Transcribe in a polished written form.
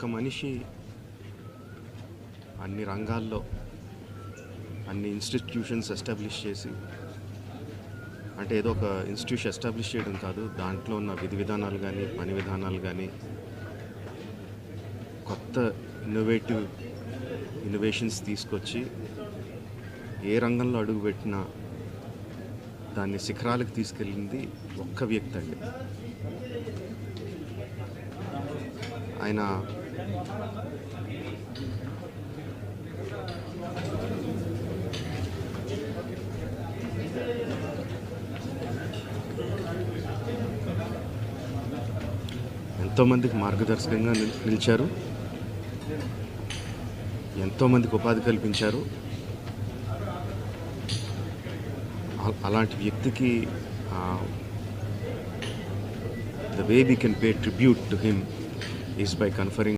ఒక్క మనిషి అన్ని రంగాల్లో అన్ని ఇన్స్టిట్యూషన్స్ ఎస్టాబ్లిష్ చేసి, అంటే ఏదో ఒక ఇన్స్టిట్యూషన్ ఎస్టాబ్లిష్ చేయడం కాదు, దాంట్లో ఉన్న విధి విధానాలు కానీ పని విధానాలు కానీ కొత్త ఇన్నోవేషన్స్ తీసుకొచ్చి ఏ రంగంలో అడుగుపెట్టినా దాన్ని శిఖరాలకు తీసుకెళ్ళింది ఒక్క వ్యక్తి అండి. ఆయన ఎంతోమందికి మార్గదర్శకంగా నిలిచారు, ఎంతోమందికి ఉపాధి కల్పించారు. అలాంటి వ్యక్తికి the way we can pay tribute to him is by conferring